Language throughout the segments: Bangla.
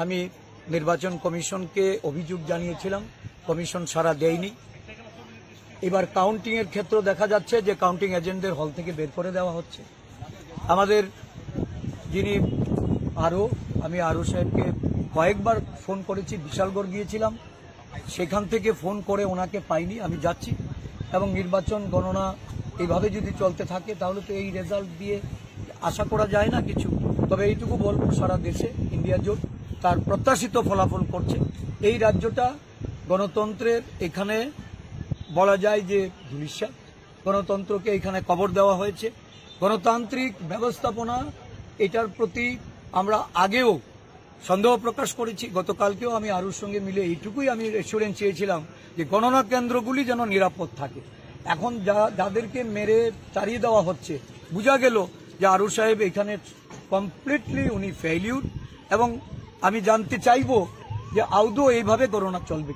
আমি নির্বাচন কমিশনকে অভিযোগ জানিয়েছিলাম, কমিশন সাড়া দেয়নি। এবার কাউন্টিং এর ক্ষেত্রে দেখা যাচ্ছে যে কাউন্টিং এজেন্টদের হল থেকে বের করে দেওয়া হচ্ছে। আমাদের যিনি আমি আরও সাহেবকে কয়েকবার ফোন করেছি, বিশালগড় গিয়েছিলাম, সেখান থেকে ফোন করে ওনাকে পাইনি। আমি যাচ্ছি এবং নির্বাচন গণনা এইভাবে যদি চলতে থাকে তাহলে তো এই রেজাল্ট দিয়ে আশা করা যায় না কিছু। তবে এইটুকু বলবো, সারা দেশে ইন্ডিয়া জোট তার প্রত্যাশিত ফলাফল করছে। এই রাজ্যটা গণতন্ত্রের এখানে বলা যায় যে ধূলিসাৎ, গণতন্ত্রকে এখানে কবর দেওয়া হয়েছে। গণতান্ত্রিক ব্যবস্থাপনা এটার প্রতি আমরা আগেও সন্দেহ প্রকাশ করেছি। গতকালকেও আমি আরুর সঙ্গে মিলে এইটুকুই আমি এসুরেন্স চেয়েছিলাম যে গণনা কেন্দ্রগুলি যেন নিরাপদ থাকে। এখন যাদেরকে মেরে তাড়িয়ে দেওয়া হচ্ছে, বোঝা গেল যে আরু সাহেব এখানে কমপ্লিটলি উনি ফেইলিউর। এবং আমি জানতে চাইব যে আদৌ এইভাবে গণনা চলবে।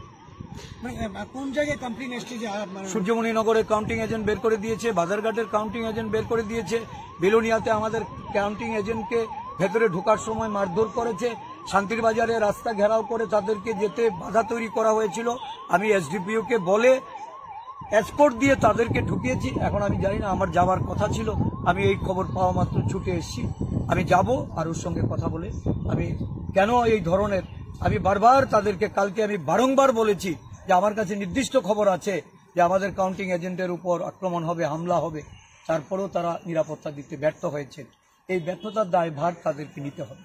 কোন জায়গায় কমপ্লেন এসছে যে সূর্যমণিনগরের কাউন্টিং এজেন্ট বের করে দিয়েছে, বাজারঘাটের কাউন্টিং এজেন্ট বের করে দিয়েছে, বেলুনিয়াতে আমাদের কাউন্টিং এজেন্টকে ভেতরে ঢোকার সময় মারধর করেছে, শান্তির বাজারে রাস্তা ঘেরাও করে তাদেরকে যেতে বাধা তৈরি করা হয়েছিল। আমি এসডিপিওকে বলে এসকর্ট দিয়ে তাদেরকে ঢুকিয়েছি। এখন আমি জানি না, আমার যাওয়ার কথা ছিল, আমি এই খবর পাওয়া মাত্র ছুটে এসেছি। আমি যাব আর ওর সঙ্গে কথা বলে আমি কেন এই ধরনের, আমি বারবার তাদেরকে কালকে আমি বারংবার বলেছি যে আমার কাছে নির্দিষ্ট খবর আছে যে আমাদের কাউন্টিং এজেন্টের উপর আক্রমণ হবে, হামলা হবে, তারপরেও তারা নিরাপত্তা দিতে ব্যর্থ হয়েছে। এই ব্যর্থতার দায়ভার তাদেরকে নিতে হবে।